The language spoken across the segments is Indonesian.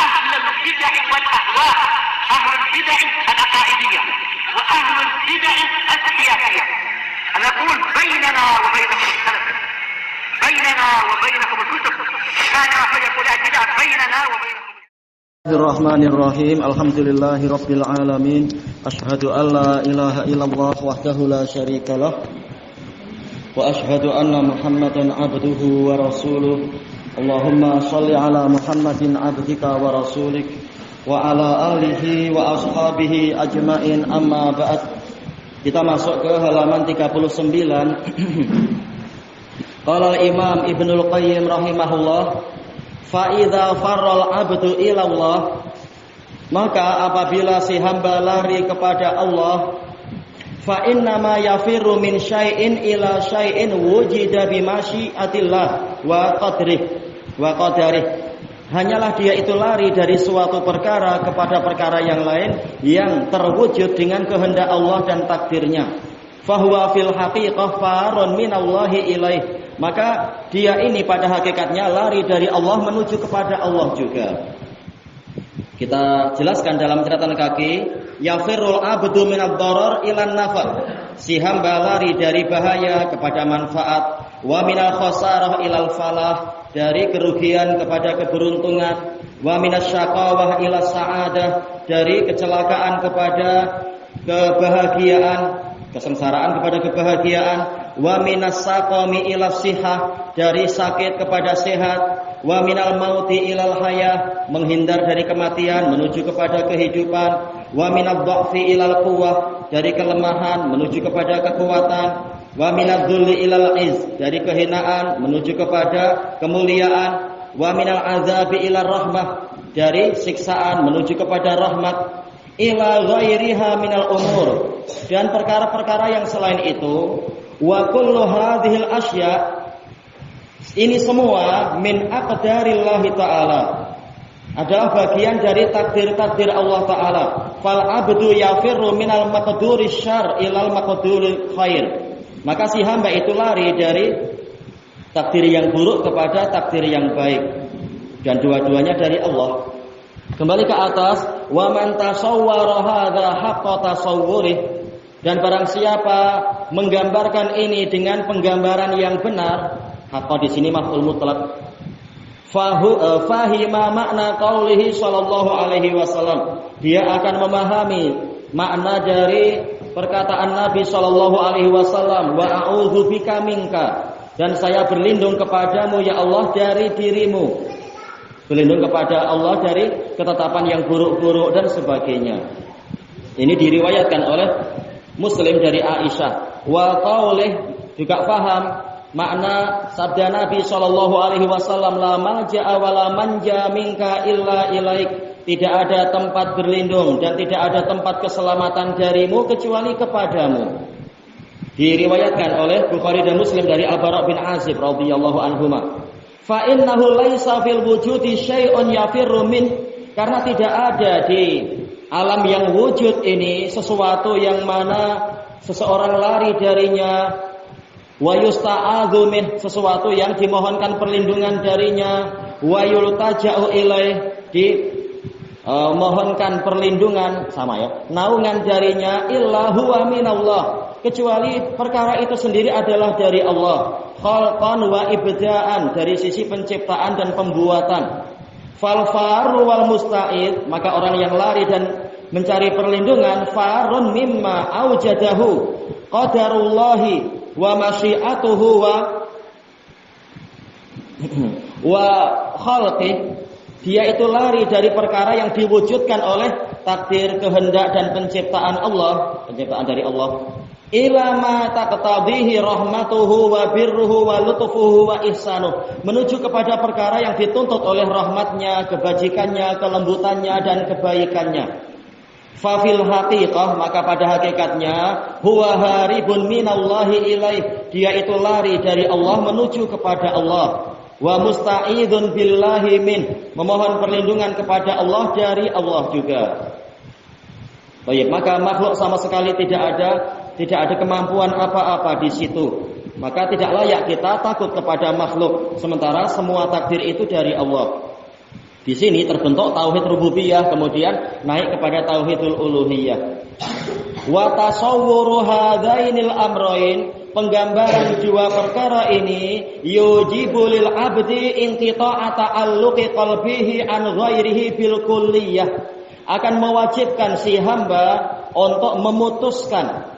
أهل البدع والأهواء، أهل البدع العقائدية وأهل البدع السياسية. أنا أقول بيننا وبينكم السلف، بيننا وبينكم الكتب، كان فيقول البدع بيننا وبينكم. Bismillahirrahmanirrahim. Alhamdulillahi rabbil alamin. Asyhadu an la ilaha illallah wahdahu la syarikalah wa asyhadu anna Muhammadan abduhu wa rasuluh. Allahumma shalli ala Muhammadin abdika wa rasulik wa ala alihi wa ashabihi ajmain, amma ba'd. Kita masuk ke halaman 39. Qala al-Imam Ibnul Qayyim rahimahullah, fa idza farral abdu ila Allah, maka apabila si hamba lari kepada Allah, fa innama yafirru min syai'in ila syai'in wujida bi masyiatillah wa qadarih. Hanyalah dia itu lari dari suatu perkara kepada perkara yang lain yang terwujud dengan kehendak Allah dan takdirnya. Fahuwa fil haqiqah farun minallahi ilaih. Maka dia ini pada hakikatnya lari dari Allah menuju kepada Allah juga. Kita jelaskan dalam catatan kaki, yafirul abdu minad darar ilan nafa. Si hamba lari dari bahaya kepada manfaat, wa minal khasarah ilal falah, dari kerugian kepada keberuntungan, wa minas syaqawah ila sa'adah, dari kecelakaan kepada kebahagiaan, kesengsaraan kepada kebahagiaan, wa minas saqami ila sihah, dari sakit kepada sehat, wa minal mauti ilal hayah, menghindar dari kematian menuju kepada kehidupan, wa minadh dha'fi ilal quwwah, dari kelemahan menuju kepada kekuatan, wa minadh dhulli ilal izz, dari kehinaan menuju kepada kemuliaan, wa minal azabi ilal rahmah, dari siksaan menuju kepada rahmat, ila ghairiha minal umur, dan perkara-perkara yang selain itu. Wa kullu hadhil asya, ini semua min aqdarillahi ta'ala, adalah bagian dari takdir-takdir Allah Ta'ala. Fal abdu yafirru minal maqduri syarr ilal maqduril khair. Maka si hamba itu lari dari takdir yang buruk kepada takdir yang baik, dan dua-duanya dari Allah. Kembali ke atas, wa man tasawwara hadza haqqa tasawwurih, dan barang siapa menggambarkan ini dengan penggambaran yang benar, haqqa di sini maf'ul mutlaq, fahima makna qaulihi sallallahu alaihi wasallam, dia akan memahami makna dari perkataan Nabi sallallahu alaihi wasallam, wa a'udzu bika minka, dan saya berlindung kepadamu ya Allah dari dirimu, berlindung kepada Allah dari ketetapan yang buruk-buruk dan sebagainya. Ini diriwayatkan oleh Muslim dari Aisyah. Wa qaulih, juga paham makna sabda Nabi sallallahu alaihi wasallam, la malja'a wa la manja minka illa ilaik, tidak ada tempat berlindung dan tidak ada tempat keselamatan darimu kecuali kepadamu. Diriwayatkan oleh Bukhari dan Muslim dari Al-Bara' bin Azib radhiyallahu anhuma. Fa innahu laisa fil wujudi syai'un yafirru min, karena tidak ada di alam yang wujud ini sesuatu yang mana seseorang lari darinya, wa yusta'adzu min, sesuatu yang dimohonkan perlindungan darinya, wa yultaja'u ilaih, mohonkan perlindungan, sama ya, naungan darinya, illa huwa minallah, kecuali perkara itu sendiri adalah dari Allah, khalqan wa ibda'an, dari sisi penciptaan dan pembuatan. Fal faru wal musta'id, maka orang yang lari dan mencari perlindungan, farun mimma aujadahu qadarullahi wa masyiatuhu wa khalqih, dia itu lari dari perkara yang diwujudkan oleh takdir, kehendak dan penciptaan Allah, penciptaan dari Allah, ila ma taqtadihi rahmatuhu wa birruhu wa lutfuhu wa ihsanuh, menuju kepada perkara yang dituntut oleh rahmatnya, kebajikannya, kelembutannya dan kebaikannya. Fa fil haqiqah, maka pada hakikatnya, huwa haribun minallahi ilaih, dia itu lari dari Allah menuju kepada Allah, wa musta'idun billahi min, memohon perlindungan kepada Allah dari Allah juga. Baik, maka makhluk sama sekali tidak ada kemampuan apa-apa di situ. Maka tidak layak kita takut kepada makhluk, sementara semua takdir itu dari Allah. Di sini terbentuk tauhid rububiyah, kemudian naik kepada tauhidul uluhiyah. Wa tasawwuru hadainil amrayn, penggambaran dua perkara ini yujibu lil abdi inqita'a ta'alluqi qalbihi an ghairihi bil kulliyah, akan mewajibkan si hamba untuk memutuskan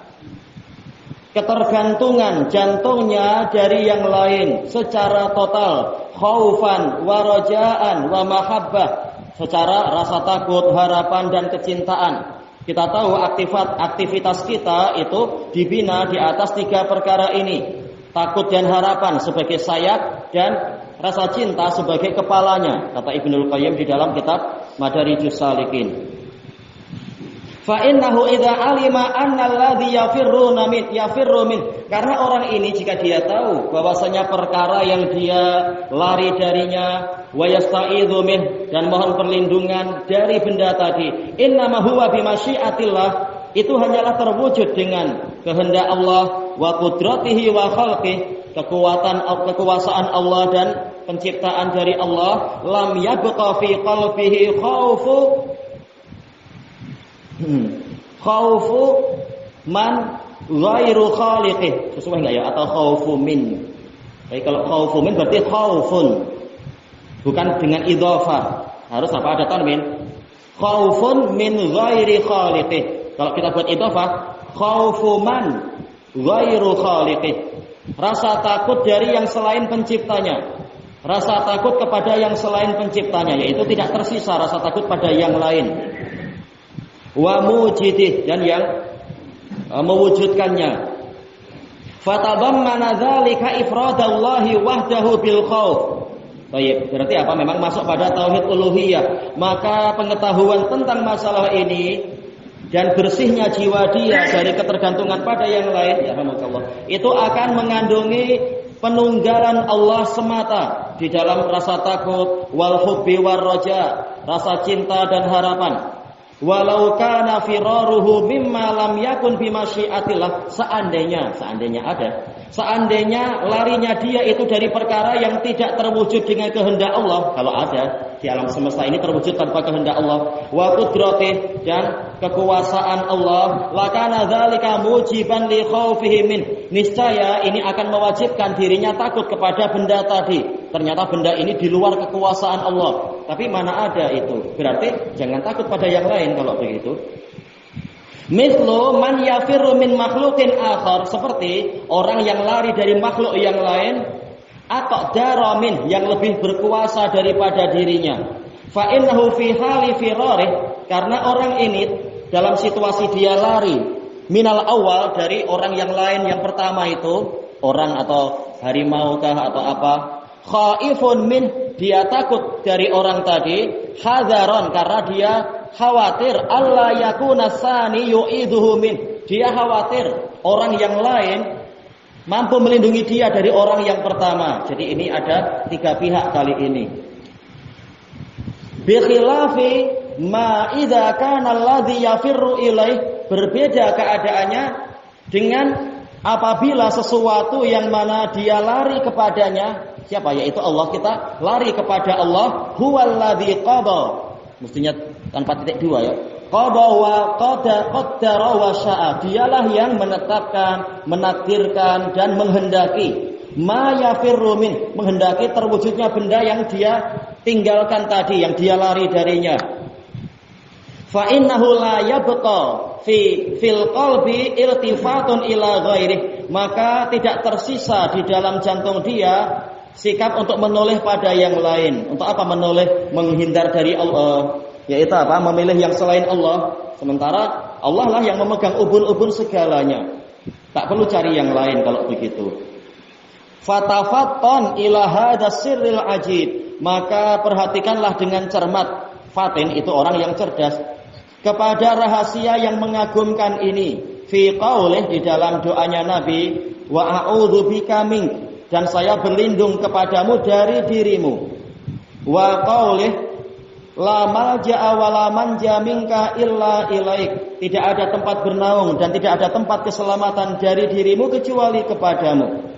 ketergantungan jantungnya dari yang lain secara total, khaufan wa rajaan wa mahabbah, secara rasa takut, harapan dan kecintaan. Kita tahu aktivitas kita itu dibina di atas tiga perkara ini. Takut dan harapan sebagai sayap dan rasa cinta sebagai kepalanya, kata Ibnul Qayyim di dalam kitab Madarijus Salikin. Fa innahu idza alima anna alladhi yafirru min, karena orang ini jika dia tahu bahwasanya perkara yang dia lari darinya, wa yasta'idzu min, dan mohon perlindungan dari benda tadi, innama huwa bimasyiatillah, itu hanyalah terwujud dengan kehendak Allah, wa qudratihi wa khalqih, kekuasaan Allah dan penciptaan dari Allah, lam yabqa fi qalbihi khaufu man ghairu khaliqih. Sesuai enggak ya? Atau khaufu min. Jadi kalau khaufu min berarti khaufun, bukan dengan idhofah. Harus apa? Ada tanwin. Khaufun min ghairi khaliqih. Kalau kita buat idhofah, khaufu man ghairu khaliqih. Rasa takut dari yang selain penciptanya. Rasa takut kepada yang selain penciptanya, yaitu tidak tersisa rasa takut pada yang lain. Wa mujidih, dan yang mewujudkannya. Fatadammana dzalika ifradallahi wahdahu bil khauf. Baik, berarti apa? Memang masuk pada tauhid uluhiyah. Maka pengetahuan tentang masalah ini dan bersihnya jiwa dia dari ketergantungan pada yang lain, ya rahmatullah, itu akan mengandungi penunggalan Allah semata di dalam rasa takut, wal hubbi war raja, rasa cinta dan harapan. Walau kana firaruhu mimma lam yakun bimasyiatillah, seandainya larinya dia itu dari perkara yang tidak terwujud dengan kehendak Allah. Kalau ada di alam semesta ini terwujud tanpa kehendak Allah, wa qudratih, dan kekuasaan Allah, lakana dzalika mujiban li khaufihi min, niscaya ini akan mewajibkan dirinya takut kepada benda tadi. Ternyata benda ini di luar kekuasaan Allah, tapi mana ada itu. Berarti jangan takut pada yang lain kalau begitu. Mithlu man yafirru min makhluqin akhar, seperti orang yang lari dari makhluk yang lain, atau daramin, yang lebih berkuasa daripada dirinya. Fa innahu fi hali firarih, karena orang ini dalam situasi dia lari minal awal, dari orang yang lain yang pertama itu, orang atau harimau kah atau apa, khaifun min, dia takut dari orang tadi, hadaron, karena dia khawatir Allah yakuna sani yu'idhuhu min, dia khawatir orang yang lain mampu melindungi dia dari orang yang pertama. Jadi ini ada tiga pihak kali ini. Bi khilafi ma idza kana alladhi yafirru ilaih, berbeda keadaannya dengan apabila sesuatu yang mana dia lari kepadanya, siapa? Yaitu Allah. Kita lari kepada Allah. Huwallazi qada, mestinya tanpa titik dua ya. Qada wa qaddara wa syaa, dialah yang menetapkan, menakdirkan dan menghendaki. Ma yafirru min, menghendaki terwujudnya benda yang dia tinggalkan tadi, yang dia lari darinya. Fa innahu la yabqa fil qalbi iltifatun ila ghairih, maka tidak tersisa di dalam jantung dia sikap untuk menoleh pada yang lain. Untuk apa menoleh? Menghindar dari Allah, yaitu apa? Memilih yang selain Allah. Sementara Allah lah yang memegang ubun-ubun segalanya. Tak perlu cari yang lain kalau begitu. Fatafatton ila hadas sirril ajib, maka perhatikanlah dengan cermat. Fatin itu orang yang cerdas, kepada rahasia yang mengagumkan ini. Fi qaulih, di dalam doanya Nabi, wa a'udzu bika mink, dan saya berlindung kepadamu dari dirimu. Wa qaulih la malja'a wa la manja minka illa ilaik, tidak ada tempat bernaung dan tidak ada tempat keselamatan dari dirimu kecuali kepadamu.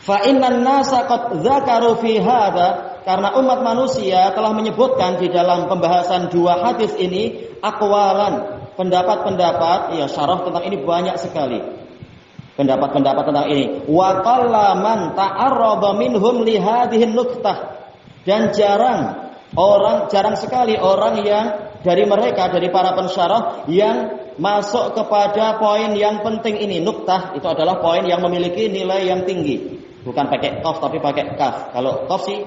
Fa innan nasa qad dzakaru fi hadza, karena umat manusia telah menyebutkan di dalam pembahasan dua hadis ini aqwalan, pendapat-pendapat, ya syarah tentang ini banyak sekali. Pendapat-pendapat tentang ini. Wa qalla man ta'arrada minhum li hadhihi nuqtah. Dan jarang sekali orang yang dari mereka, dari para pensyarah yang masuk kepada poin yang penting ini. Nuqtah itu adalah poin yang memiliki nilai yang tinggi. Bukan pakai qaf tapi pakai kaf. Kalau qaf sih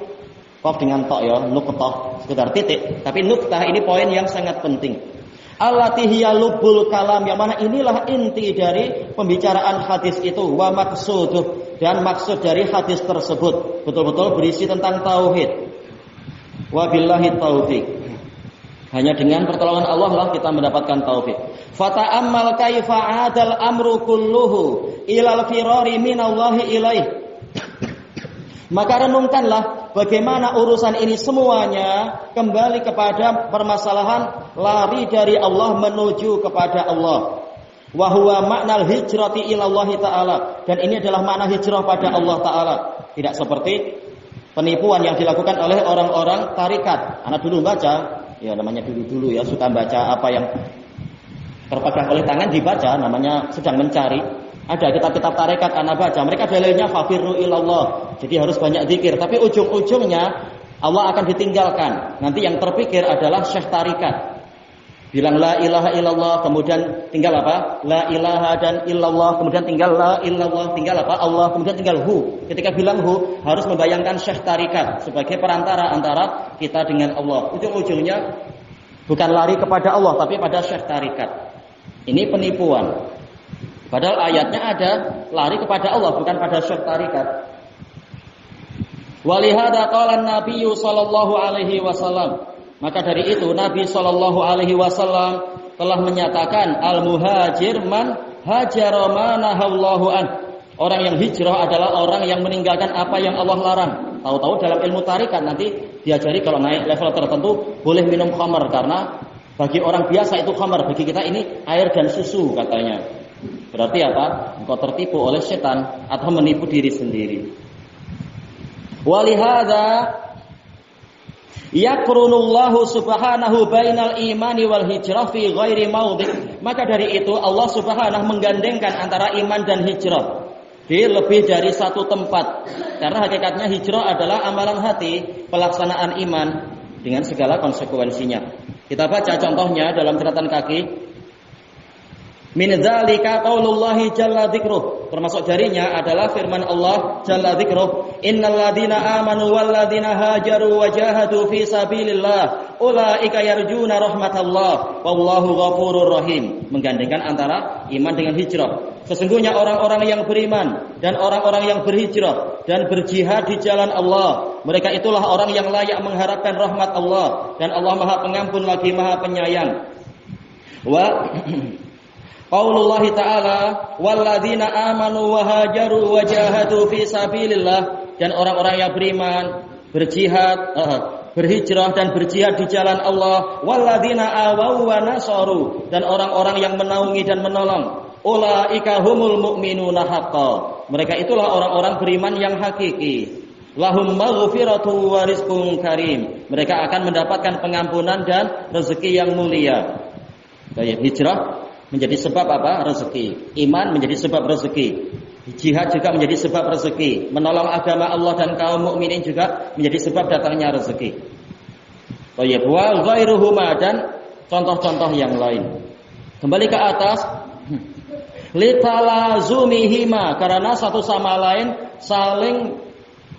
qaf dengan ta ya, nuqtah sekedar titik. Tapi nuqtah ini poin yang sangat penting. Allati hiya lubbul kalam, yang mana inilah inti dari pembicaraan hadis itu, wa maqsuduh, dan maksud dari hadis tersebut betul-betul berisi tentang tauhid. Wa billahi taufiq. Hanya dengan pertolongan Allah lah kita mendapatkan taufik. Fata'ammal kaifa adal amru kulluhu ilal firari minallahi ilaih. Maka renungkanlah bagaimana urusan ini semuanya kembali kepada permasalahan lari dari Allah menuju kepada Allah. Wa huwa ma'nal hijrati ilallahi ta'ala. Dan ini adalah makna hijrah pada Allah ta'ala. Tidak seperti penipuan yang dilakukan oleh orang-orang tarikat. Anak dulu baca, ya namanya dulu ya, suka baca apa yang terpegang oleh tangan dibaca, namanya sedang mencari. Ada kitab-kitab tarekat anak baca, mereka dalilnya fafirru ilallah. Jadi harus banyak zikir, tapi ujung-ujungnya Allah akan ditinggalkan. Nanti yang terpikir adalah syekh tarikat. Bilang la ilaha illallah, kemudian tinggal apa? La ilaha dan illallah, kemudian tinggal la illallah, tinggal apa? Allah, kemudian tinggal hu. Ketika bilang hu, harus membayangkan syekh tarikat sebagai perantara antara kita dengan Allah. Ujung-ujungnya bukan lari kepada Allah, tapi pada syekh tarikat. Ini penipuan. Padahal ayatnya ada lari kepada Allah, bukan pada syekh tarikat. Walihada qala an-nabiyyu sallallahu alaihi wasallam. Maka dari itu Nabi sallallahu alaihi wasallam telah menyatakan al-muhajir man hajara ma nahallahu an. Orang yang hijrah adalah orang yang meninggalkan apa yang Allah larang. Tahu-tahu dalam ilmu tarikat nanti diajari kalau naik level tertentu boleh minum khamar, karena bagi orang biasa itu khamar, bagi kita ini air dan susu katanya. Berarti apa? Engkau tertipu oleh setan atau menipu diri sendiri. Walihada yakrunullahu subhanahu bainal imani wal hijrah fi ghairi maudhi. Maka dari itu Allah subhanahu menggandengkan antara iman dan hijrah di lebih dari satu tempat. Karena hakikatnya hijrah adalah amalan hati, pelaksanaan iman dengan segala konsekuensinya. Kita baca contohnya dalam catatan kaki. Min dzalika qaulullahi jalla dzikruh. Termasuk darinya adalah firman Allah jalla dzikruh, innal ladzina amanu wal ladzina hajaru wa jahadu fi sabilillah ulaika yarjuna rahmatallah wallahu ghafurur rahim. Menggandengkan antara iman dengan hijrah. Sesungguhnya orang-orang yang beriman dan orang-orang yang berhijrah dan berjihad di jalan Allah, mereka itulah orang yang layak mengharapkan rahmat Allah, dan Allah Maha Pengampun lagi Maha Penyayang. Wa qaulullah ta'ala walladzina amanu wa hajaru wa jahadu fi sabilillah, dan orang-orang yang beriman, berhijrah dan berjihad di jalan Allah, walladzina awaw wa nasaru, dan orang-orang yang menaungi dan menolong, ulaika humul mu'minuna haqqan, mereka itulah orang-orang beriman yang hakiki. Lahum maghfiratu wa rizqun karim, mereka akan mendapatkan pengampunan dan rezeki yang mulia. Baik, hijrah menjadi sebab apa? Rezeki. Iman menjadi sebab rezeki. Jihad juga menjadi sebab rezeki. Menolong agama Allah dan kaum mukminin juga menjadi sebab datangnya rezeki. Baik, wa ghairuhuma, dan contoh-contoh yang lain. Kembali ke atas. Litalazumihima, karena satu sama lain saling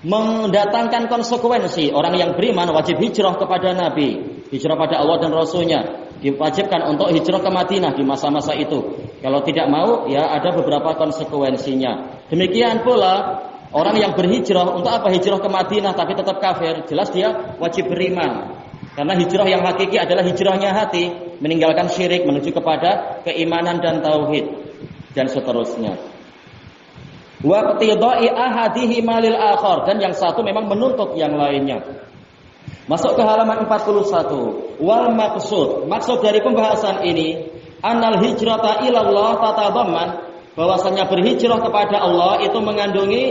mendatangkan konsekuensi. Orang yang beriman wajib hijrah kepada Nabi, hijrah pada Allah dan Rasulnya. Diwajibkan untuk hijrah ke Madinah di masa-masa itu. Kalau tidak mau, ya ada beberapa konsekuensinya. Demikian pula orang yang berhijrah, untuk apa hijrah ke Madinah tapi tetap kafir? Jelas dia wajib beriman. Karena hijrah yang hakiki adalah hijrahnya hati, meninggalkan syirik menuju kepada keimanan dan tauhid, dan seterusnya. Waqtidai ahadihima lil akhar, dan yang satu memang menuntut yang lainnya. Masuk ke halaman 41. Wal maksud dari pembahasan ini, annal hijrata ilallah tatadamman, bahwasanya berhijrah kepada Allah itu mengandungi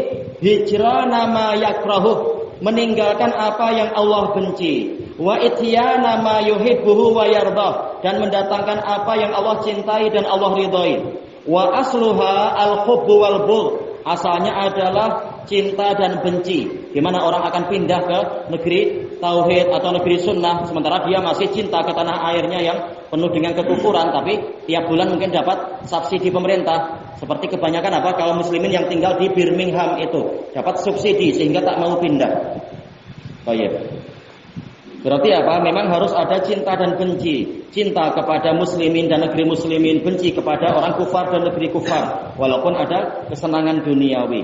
hijrah nama yakrahu, meninggalkan apa yang Allah benci, wa ityana ma yuhibbuhu wa yardah, dan mendatangkan apa yang Allah cintai dan Allah ridhoi. Wa asluha al-hubbu wal bughd, asalnya adalah cinta dan benci. Gimana orang akan pindah ke negeri tauhid atau negeri sunnah sementara dia masih cinta ke tanah airnya yang penuh dengan kekufuran, tapi tiap bulan mungkin dapat subsidi pemerintah. Seperti kebanyakan kaum muslimin yang tinggal di Birmingham itu dapat subsidi sehingga tak mau pindah. Baik. Berarti memang harus ada cinta dan benci. Cinta kepada muslimin dan negeri muslimin, benci kepada orang kufar dan negeri kufar, walaupun ada kesenangan duniawi.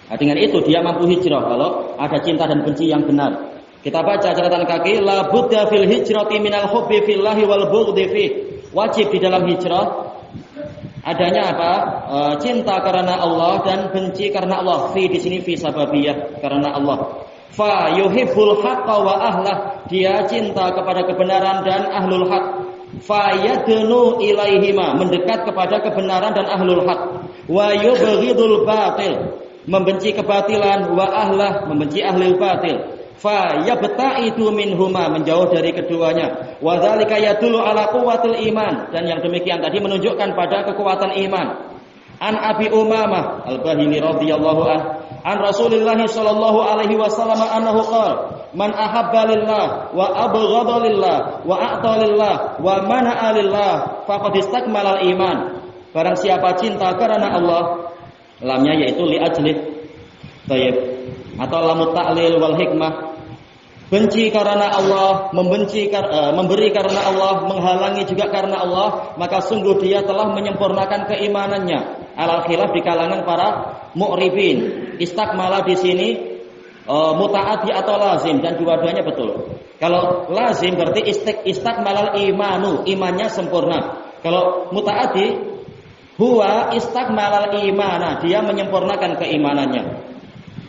Nah, dengan itu dia mampu hijrah kalau ada cinta dan benci yang benar. Kita baca catatan kaki, la budda fil hijrati minal hubbi fillahi wal bughdhi fi. Wajib di dalam hijrah adanya cinta karena Allah dan benci karena Allah. Fi di sini fi sababiyah, karena Allah. Fa yuhibbul haqqa wa ahlah, dia cinta kepada kebenaran dan ahlul haq. Fa yadnu ilaihima, mendekat kepada kebenaran dan ahlul haq. Wa yubghidul batil, membenci kebatilan, wa ahlah, membenci ahlul batil. Fa yabta'idu minhuma, menjauh dari keduanya. Wa dzalika yadullu ala quwwatil iman, dan yang demikian tadi menunjukkan pada kekuatan iman. An Abi Umamah Al-Bahili radhiyallahu an Rasulillah sallallahu alaihi wasallam annahu qala man ahabba lillah wa abghadha lillah wa a'ta lillah wa mana'a lillah faqad istakmalal iman. Barang siapa cinta karena Allah, lamnya yaitu li ajlih, baik, atau lamut ta'lil wal hikmah, benci karena Allah, memberi karena Allah, menghalangi juga karena Allah, maka sungguh dia telah menyempurnakan keimanannya. Alal khilaf di kalangan para mu'ribin. Istakmala di sini mutaati atau lazim, dan dua-duanya betul. Kalau lazim berarti istakmalal imanu, imannya sempurna. Kalau mutaati huwa istakmalal imana, dia menyempurnakan keimanannya.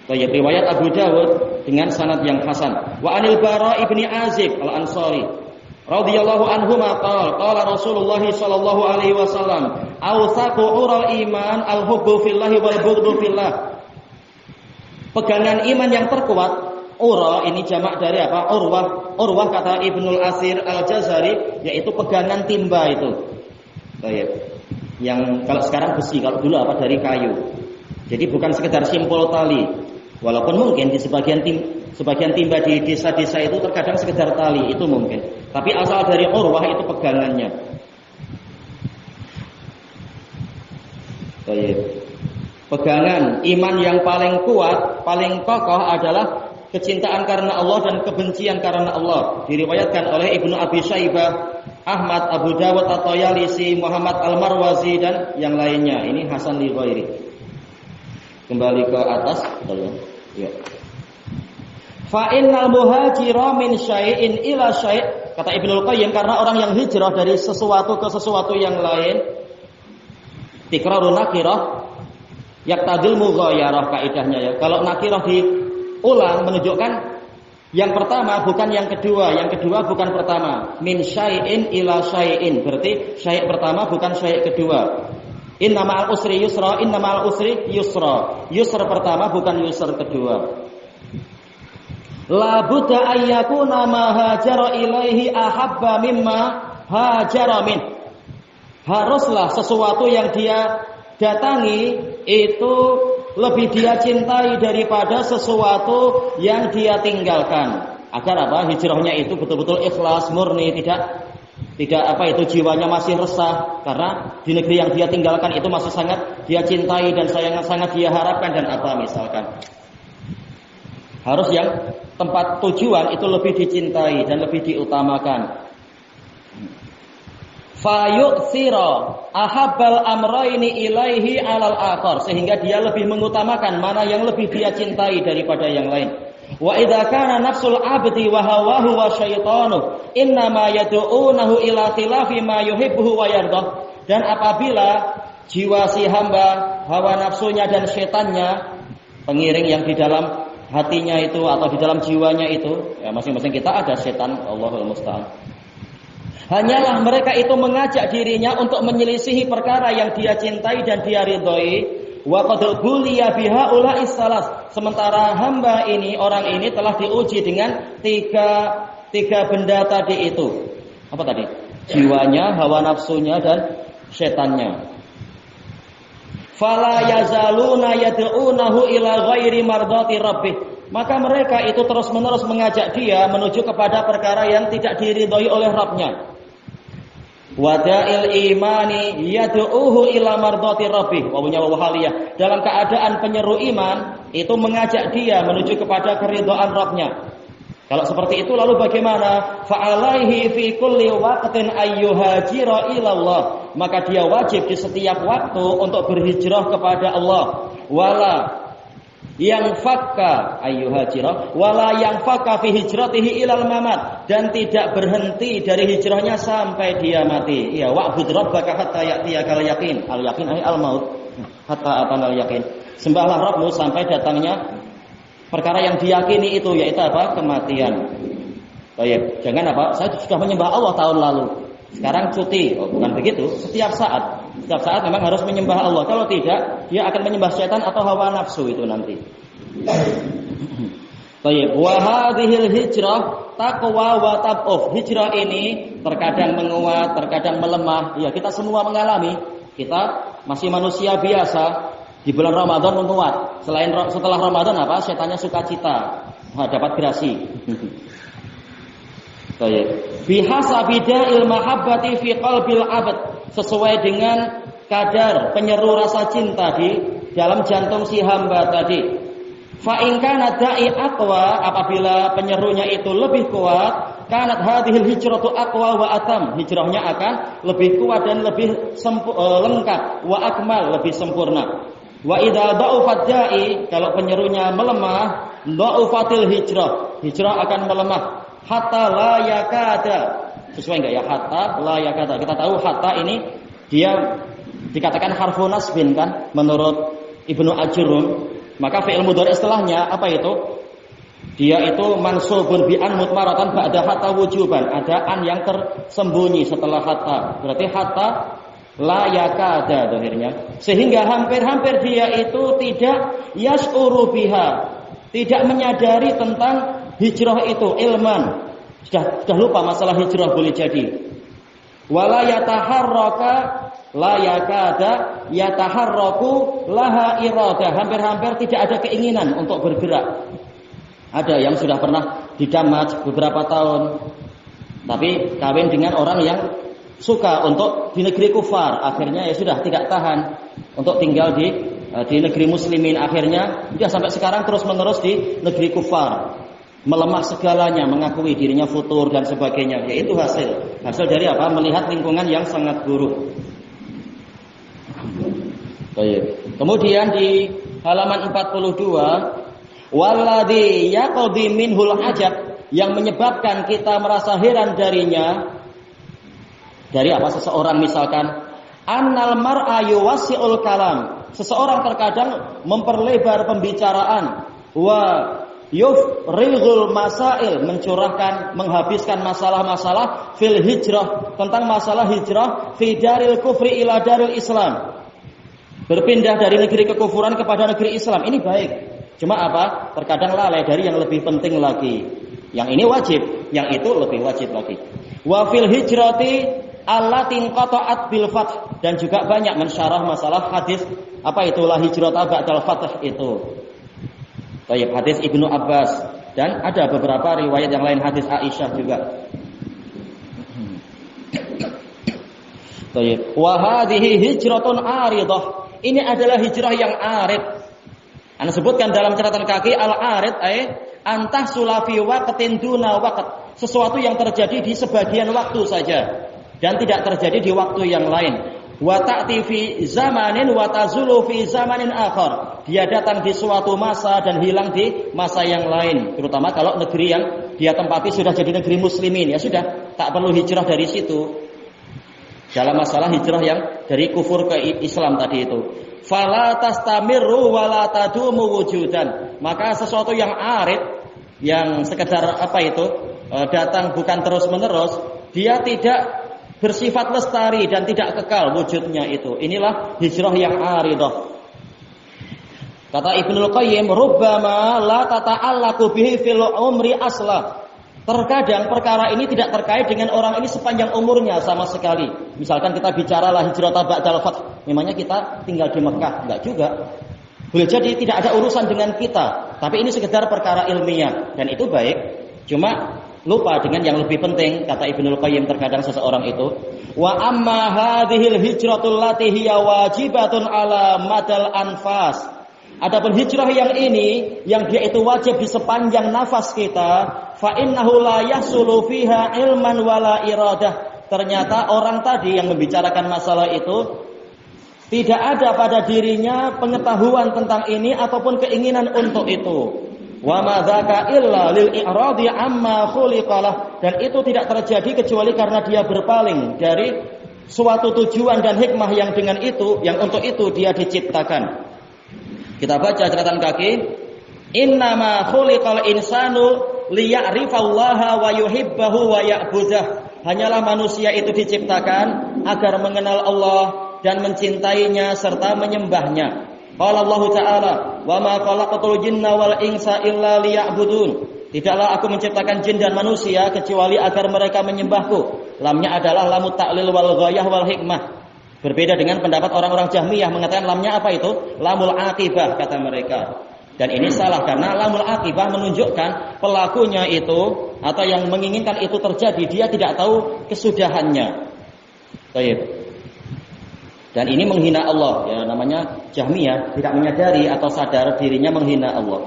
Baik, riwayat Abu Dawud dengan sanad yang hasan. Wa anil Bara ibni Azib al-Ansari radhiyallahu anhu qala Rasulullah sallallahu alaihi wasallam awsaqu ural iman al-hubbu fillahi wal bughdhu fillah. Pegangan iman yang terkuat, ura ini jamak dari urwah. Urwah kata Ibnul Asir Al-Jazari yaitu pegangan timba itu. Baik. Yang kalau sekarang besi, kalau dulu dari kayu. Jadi bukan sekedar simpul tali. Walaupun mungkin di sebagian timba di desa-desa itu terkadang sekedar tali, itu mungkin. Tapi asal dari urwah itu pegangannya. Baik. Pegangan iman yang paling kuat, paling kokoh adalah kecintaan karena Allah dan kebencian karena Allah. Diriwayatkan oleh Ibnu Abi Syaibah, Ahmad, Abu Dawud At-Tayalisi, Muhammad Al-Marwazi dan yang lainnya. Ini hasan li ghairi. Kembali ke atas, betul ya. Fa innal muhajira min syai'in ila syai', kata Ibnu Qayyim, karena orang yang hijrah dari sesuatu ke sesuatu yang lain, tikrarun nakirah yaqtadil mughayarah, kaidahnya ya. Kalau nakirah diulang menunjukkan yang pertama bukan yang kedua bukan pertama. Min syai'in ila syai'in, berarti syai' pertama bukan syai' kedua. Inna ma'al usri yusra, inna ma'al usri yusra. Yusra pertama bukan yusra kedua. La budda ayyakuna ma hajara ilaihi ahabba mimma hajara min. Haruslah sesuatu yang dia datangi itu lebih dia cintai daripada sesuatu yang dia tinggalkan. Agar hijrahnya itu betul-betul ikhlas, murni, tidak jiwanya masih resah karena di negeri yang dia tinggalkan itu masih sangat dia cintai dan sangat dia harapkan dan misalkan. Harus yang tempat tujuan itu lebih dicintai dan lebih diutamakan. Fayu'thira ahabbal amrayni ilaihi alal akhar, sehingga dia lebih mengutamakan mana yang lebih dia cintai daripada yang lain. Wa idza kana nafsul abdi wa hawahu wa syaitanu innama yad'unahu ila khilafi ma yuhibbu wa yardah. Dan apabila jiwa si hamba, hawa nafsunya dan setannya, pengiring yang di dalam hatinya itu atau di dalam jiwanya itu, ya masing-masing kita ada setan, Allahul musta'an. Hanyalah mereka itu mengajak dirinya untuk menyelisihi perkara yang dia cintai dan dia ridhoi, Wa qad buliya biha ulais salas. Sementara hamba ini, orang ini telah diuji dengan tiga benda tadi itu. Apa tadi? Jiwanya, hawa nafsunya, dan setannya. Fala yazaluna yad'unahu ila ghairi mardati rabbih. Maka mereka itu terus-menerus mengajak dia menuju kepada perkara yang tidak diridhoi oleh Rabb-nya. Wada'il imani yad'uhu ila mardati rabbih. Wawunya wawu haliyah. Dalam keadaan penyeru iman itu mengajak dia menuju kepada keridhaan Rabb-nya. Kalau seperti itu lalu bagaimana? Fa'alaihi fi kulli waqtin ayyuhajira ilallah. Maka dia wajib di setiap waktu untuk berhijrah kepada Allah. Wala yang fakka ayyuhajira wala yang fakka fi hijratihi ilal mamat, dan tidak berhenti dari hijrahnya sampai dia mati. Ya, wa'bud rabbaka hatta ya'tiyakal yaqin. Al yaqin ay al maut. Hatta atanal yaqin. Sembahlah Rabbmu sampai datangnya perkara yang diyakini itu, yaitu apa? Kematian. Baik, jangan apa? Saya sudah menyembah Allah tahun lalu, sekarang cuti. Oh, bukan begitu. Setiap saat memang harus menyembah Allah. Kalau tidak, dia akan menyembah setan atau hawa nafsu itu nanti. Baik, wa hadhil hijrah taqwa wa tab'uf. Hijrah ini terkadang menguat, terkadang melemah. Ya, kita semua mengalami. Kita masih manusia biasa. Di bulan Ramadan menguat. Setelah Ramadan apa? Setannya sukacita. Dapat gerasi. Baik. Bihasabi da'il mahabbati fi qalbil 'abd. Sesuai dengan kadar penyeru rasa cinta di dalam jantung si hamba tadi. Fa in kana da'i aqwa, apabila penyerunya itu lebih kuat, kanat hadhil hijratu aqwa wa atam. Hijrahnya akan lebih kuat dan lebih lengkap, wa akmal, lebih sempurna. Wa idza da'ufat da'i, kalau penyerunya melemah, da'ufatil hijrah. Hijrah akan melemah hatta la yakada. Sesuai enggak ya hatta la yakada? Kita tahu hatta ini dia dikatakan harfu nasbin kan menurut Ibnu Ajurrum. Maka fi'il mudhari setelahnya apa itu? Dia itu mansubun bi an mutmaratan ba'da hatta wujuban. Ada an yang tersembunyi setelah hatta. Berarti hatta la yakada dohirnya. Sehingga hampir-hampir dia itu tidak yas'uru biha, tidak menyadari tentang hijrah itu ilman. Sudah lupa masalah hijrah boleh jadi. Wala yataharraka la yakada yataharraku laha irada. Hampir-hampir tidak ada keinginan untuk bergerak. Ada yang sudah pernah di Damaj beberapa tahun, tapi kawin dengan orang yang suka untuk di negeri kufar, akhirnya ya sudah tidak tahan untuk tinggal di negeri muslimin, akhirnya dia sampai sekarang terus-menerus di negeri kufar, melemah segalanya, mengakui dirinya futur dan sebagainya. Yaitu hasil dari apa? Melihat lingkungan yang sangat buruk. Baik. Kemudian di halaman 42, walladzi yaqdi minhul ajab, yang menyebabkan kita merasa heran darinya. Dari apa? Seseorang misalkan annal mar'a yuwassi'ul kalam. Seseorang terkadang memperlebar pembicaraan, wa yufrighul masail, mencurahkan, menghabiskan masalah-masalah fil hijrah, tentang masalah hijrah fi daril kufri ila daril Islam. Berpindah dari negeri kekufuran kepada negeri Islam. Ini baik. Cuma apa? Terkadang lalai dari yang lebih penting lagi. Yang ini wajib, yang itu lebih wajib lagi. Wa fil hijrati allati qata'at bil fath, dan juga banyak mensyarah masalah hadis apa itulah hijrata ba'dal fath itu. Baik, hadis Ibnu Abbas, dan ada beberapa riwayat yang lain, hadis Aisyah juga. Baik, wa hadhihi hijratun aridah. Ini adalah hijrah yang arid. Anda sebutkan dalam catatan kaki al-arid antah sulafi waqtin duna waqt, sesuatu yang terjadi di sebagian waktu saja dan tidak terjadi di waktu yang lain. Wa ta'ti fi zamanin wa tazulu fi zamanin akhar. Dia datang di suatu masa dan hilang di masa yang lain. Terutama kalau negeri yang dia tempati sudah jadi negeri muslimin, ya sudah, tak perlu hijrah dari situ. Dalam masalah hijrah yang dari kufur ke Islam tadi itu. Fala tastamirru wa la tadumu wujudan. Maka sesuatu yang arid, yang sekedar apa itu, datang bukan terus-menerus, dia tidak bersifat lestari dan tidak kekal wujudnya itu. Inilah hijrah yang aridah. Kata Ibnul Qayyim, rubbama la tata'allaqu bihi fil umri asla. Terkadang perkara ini tidak terkait dengan orang ini sepanjang umurnya sama sekali. Misalkan kita bicara la hijrata ba'dal fath, memangnya kita tinggal di Mekah? Enggak juga. Boleh jadi tidak ada urusan dengan kita, tapi ini sekedar perkara ilmiah dan itu baik. Cuma lupa dengan yang lebih penting, kata Ibnul Qayyim terkadang seseorang itu, wa amma hadhil hijratul lati hiya wajibatun ala madal anfas. Adapun hijrah yang ini, yang dia itu wajib di sepanjang nafas kita, fa innahu la yahsulu fiha ilman wala iradah. Ternyata orang tadi yang membicarakan masalah itu tidak ada pada dirinya pengetahuan tentang ini ataupun keinginan untuk itu. Wa ma dzaka illa lil i'radi amma khuliqalah, dan itu tidak terjadi kecuali karena dia berpaling dari suatu tujuan dan hikmah yang dengan itu, yang untuk itu dia diciptakan. Kita baca catatan kaki, innama khuliqal insanu liya'rifallaha wa yuhibbahu wa ya'budah. Hanyalah manusia itu diciptakan agar mengenal Allah dan mencintainya serta menyembahnya. Qala Allah Ta'ala, wa ma khalaqatul jinna wal insa illa liya'budun. Tidaklah aku menciptakan jin dan manusia kecuali agar mereka menyembahku. Lamnya adalah lamut ta'lil wal ghayah wal hikmah. Berbeda dengan pendapat orang-orang Jahmiyah mengatakan lamnya apa itu? Lamul akibah kata mereka. Dan ini salah karena lamul akibah menunjukkan pelakunya itu atau yang menginginkan itu terjadi dia tidak tahu kesudahannya. Baik. Dan ini menghina Allah, ya namanya Jahmiyah, tidak menyadari atau sadar dirinya menghina Allah.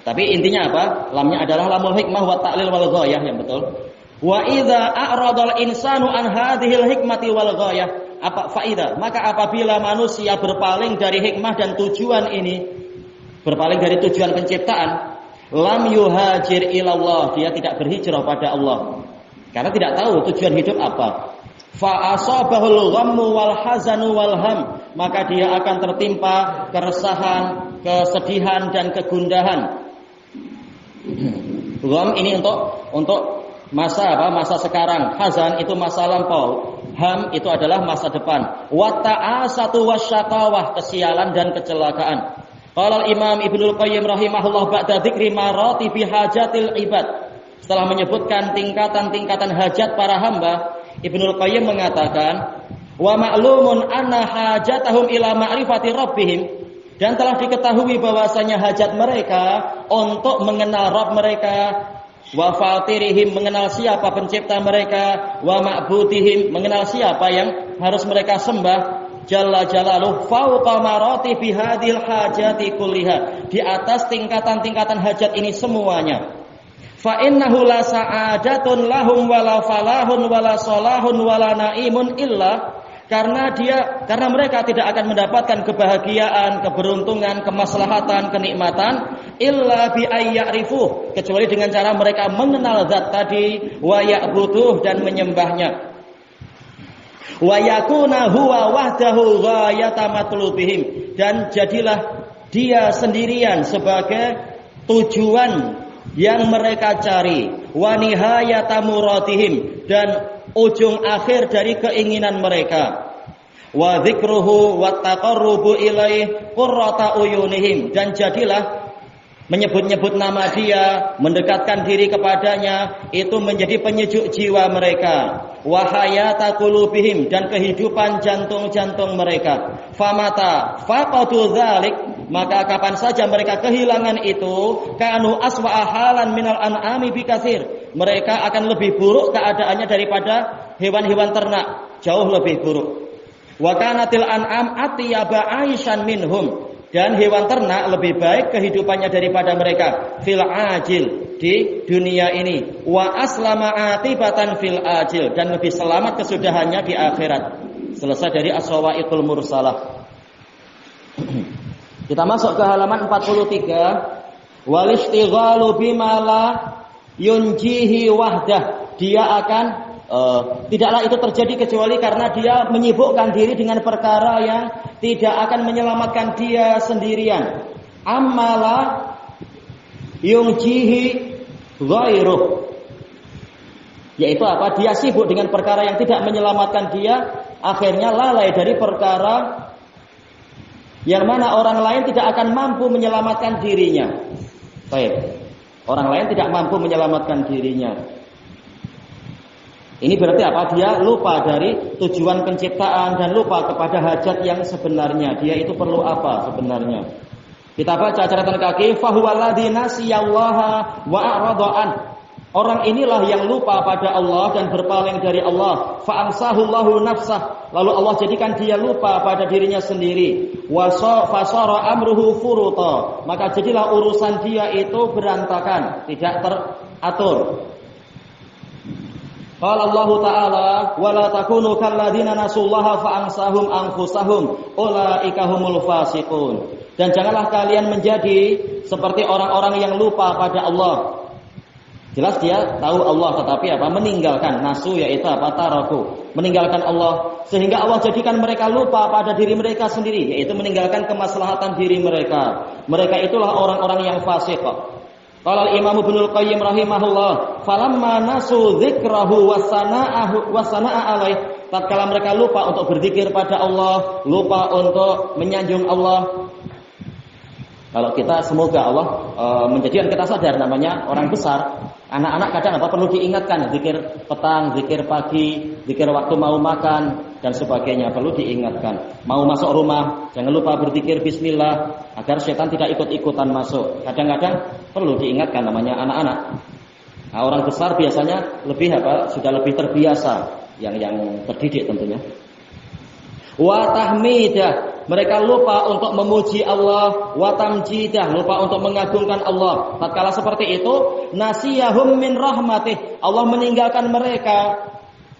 Tapi intinya apa? Lamnya adalah lamul hikmah wa ta'lil wal ghayah yang betul. Wa idza a'radal insanu an hadhil hikmati wal ghayah, apa faida? Maka apabila manusia berpaling dari hikmah dan tujuan ini, berpaling dari tujuan penciptaan, lam yuhajir ilallah, dia tidak berhijrah pada Allah. Karena tidak tahu tujuan hidup apa. Fa asabahul ghammu wal hazanu wal ham, maka dia akan tertimpa keresahan, kesedihan dan kegundahan. Gham ini untuk masa apa? Masa sekarang. Hazan itu masa lampau. Ham itu adalah masa depan. Wa ta'asatu wasyaqawah, kesialan dan kecelakaan. Qala Imam Ibnul Qayyim rahimahullah ba'da dzikri maratibi hajatil ibad. Setelah menyebutkan tingkatan-tingkatan hajat para hamba, Ibnul Qayyim mengatakan, wa ma'lumun anna hajatahum ila ma'rifati rabbihim, dan telah diketahui bahwasanya hajat mereka untuk mengenal Rabb mereka, wa fatirihim, mengenal siapa pencipta mereka, wa ma'budihim, mengenal siapa yang harus mereka sembah, jalla jalaluh, fauqa maratibi hadhil hajati kulliha, di atas tingkatan-tingkatan hajat ini semuanya. Fa innahu la sa'adatun lahum wala falahun wala salahun wala naimun illa, karena mereka tidak akan mendapatkan kebahagiaan, keberuntungan, kemaslahatan, kenikmatan illa bi ayyarifuh, kecuali dengan cara mereka mengenal zat tadi, wa ya'buduh, dan menyembahnya. Wa yakuna huwa wahdahu ghayata matlubihim, dan jadilah dia sendirian sebagai tujuan yang mereka cari, wa nihayata muradihim, dan ujung akhir dari keinginan mereka, wa dzikruhu wa taqarrubu ilaih qurrata uyunihim, dan jadilah menyebut-nyebut nama dia, mendekatkan diri kepadanya, itu menjadi penyejuk jiwa mereka, wa hayata qulubihim, dan kehidupan jantung-jantung mereka. Famata faqadu dzalik, maka kapan saja mereka kehilangan itu, kanu aswa'a halan minal an'ami bikatsir, mereka akan lebih buruk keadaannya daripada hewan-hewan ternak, jauh lebih buruk. Wa kanatil an'am atyaba aishan minhum, dan hewan ternak lebih baik kehidupannya daripada mereka, fil ajil, di dunia ini, wa aslama atibatan fil ajil, dan lebih selamat kesudahannya di akhirat. Selesai dari as-sawaiqul mursalah. Kita masuk ke halaman 43. Wal istighalu bima la yunjihi wahdah, dia akan tidaklah itu terjadi kecuali karena dia menyibukkan diri dengan perkara yang tidak akan menyelamatkan dia sendirian. Amala yunjihi ghairuh, yaitu apa? Dia sibuk dengan perkara yang tidak menyelamatkan dia, akhirnya lalai dari perkara yang mana orang lain tidak akan mampu menyelamatkan dirinya. Baik. Orang lain tidak mampu menyelamatkan dirinya. Ini berarti apa? Dia lupa dari tujuan penciptaan dan lupa kepada hajat yang sebenarnya. Dia itu perlu apa sebenarnya? Kita baca catatan kaki, fahuwaladzi nasiyallaha wa a'rada an. Orang inilah yang lupa pada Allah dan berpaling dari Allah. Fa'ansahullahu nafsah. Lalu Allah jadikan dia lupa pada dirinya sendiri. Fasara amruhu furuta. Maka jadilah urusan dia itu berantakan, tidak teratur. Qala Allah Ta'ala wa la takunu kalladzina nasullaha fa'ansahum anfusahum ulaika humul fasiqun. Dan janganlah kalian menjadi seperti orang-orang yang lupa pada Allah. Jelas dia tahu Allah tetapi apa? Meninggalkan nasu yaitu apa? Taraku. Meninggalkan Allah sehingga Allah jadikan mereka lupa pada diri mereka sendiri, yaitu meninggalkan kemaslahatan diri mereka. Mereka itulah orang-orang yang fasik. Qala al-Imam Ibnul Qayyim rahimahullah, falamma nasu dzikrahu wasana'a alaih. Tatkala mereka lupa untuk berzikir pada Allah, lupa untuk menyanjung Allah. Kalau kita semoga Allah menjadikan kita sadar, namanya orang besar. Anak-anak kadang apa perlu diingatkan, zikir petang, zikir pagi, zikir waktu mau makan dan sebagainya perlu diingatkan. Mau masuk rumah, jangan lupa berzikir bismillah agar setan tidak ikut-ikutan masuk. Kadang-kadang perlu diingatkan, namanya anak-anak. Nah, orang besar biasanya lebih sudah lebih terbiasa, yang terdidik tentunya. Wa tahmidah, mereka lupa untuk memuji Allah. Wa tamjidah, lupa untuk mengagungkan Allah. Tatkala seperti itu, nasiyahum min rahmatih, Allah meninggalkan mereka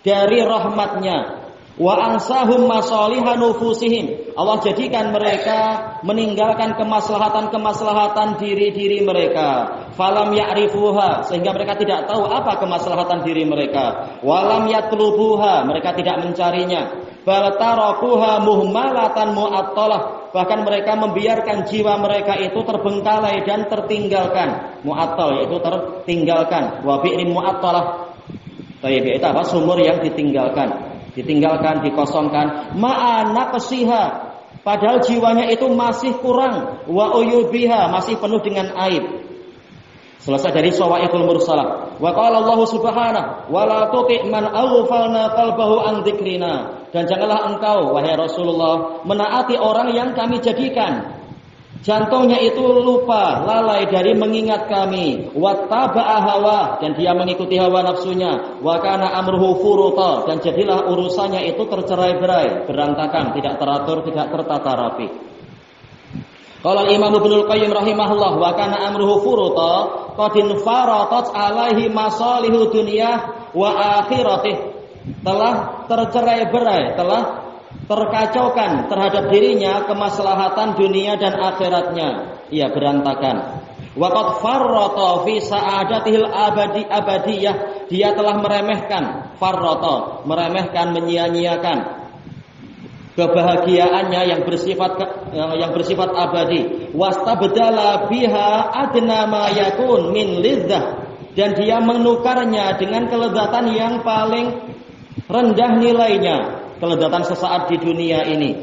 dari rahmatnya. Wa ansahum masalihan nufusihim, Allah jadikan mereka meninggalkan kemaslahatan diri-diri mereka. Falam ya'rifuha, sehingga mereka tidak tahu apa kemaslahatan diri mereka. Walam yatlubuha, mereka tidak mencarinya. Bal tarakuha muhmalatan mu'attalah, bahkan mereka membiarkan jiwa mereka itu terbengkalai dan tertinggalkan. Mu'attal yaitu tertinggalkan. Wa bi'rin mu'attalah, yaitu apa? Sumur yang ditinggalkan, dikosongkan. Ma'ana qasiha, padahal jiwanya itu masih kurang. Wa uyubiha, masih penuh dengan aib. Selesai dari Shawa'iqul Mursalah. Wa qala Allah Subhanahu wa la tuti' man aghfalna qalbahu an dzikrina. Dan janganlah engkau wahai Rasulullah menaati orang yang kami jadikan jantungnya itu lupa, lalai dari mengingat kami. Wattaba'a hawa, dan dia mengikuti hawa nafsunya. Wa kana amruhu furuta, dan jadilah urusannya itu tercerai-berai, berantakan, tidak teratur, tidak tertata rapi. Qala Imam Ibnul Qayyim rahimahullah, wa kana amruhu furuta qadin faratat alaihi masalihu dunyah wa akhiratih. Telah tercerai-berai, telah terkacaukan terhadap dirinya kemaslahatan dunia dan akhiratnya. Ia berantakan. Waqad farrata fi sa'adatihil abadiyah, dia telah meremehkan, farrata, meremehkan, menyia-nyiakan kebahagiaannya yang bersifat abadi. Wastabdala biha adna ma yakun min lidzah, dan dia menukarnya dengan kelezatan yang paling rendah nilainya, kelezatan sesaat di dunia ini.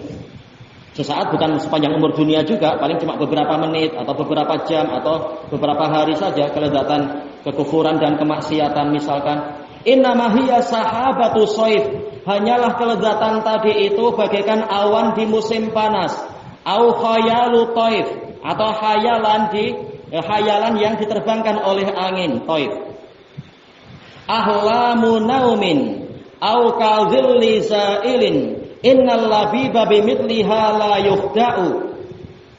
Sesaat bukan sepanjang umur dunia juga, paling cuma beberapa menit atau beberapa jam atau beberapa hari saja kelezatan kekufuran dan kemaksiatan misalkan. Innama hiya sahabatu shaif, hanyalah kelezatan tadi itu bagaikan awan di musim panas. Au khayalu taif, atau khayalan yang diterbangkan oleh angin, taif. Ahlamu naumin au kadzilli sa'ilin innal labiba bimithliha la yukhda'u,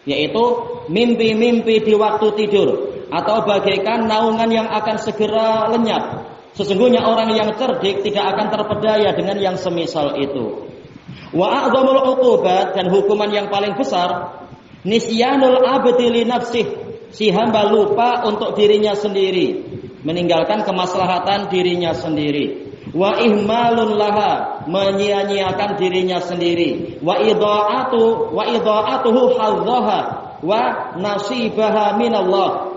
yaitu mimpi-mimpi di waktu tidur atau bagaikan naungan yang akan segera lenyap. Sesungguhnya orang yang cerdik tidak akan terpedaya dengan yang semisal itu. Wa a'dhamul uqubat, dan hukuman yang paling besar, nisyanul abdi li nafsih, si hamba lupa untuk dirinya sendiri, meninggalkan kemaslahatan dirinya sendiri. Wa ihmalun laha, menyia-nyiakan dirinya sendiri. Wa idha'atuhu hadzaha wa nasibaha minallah,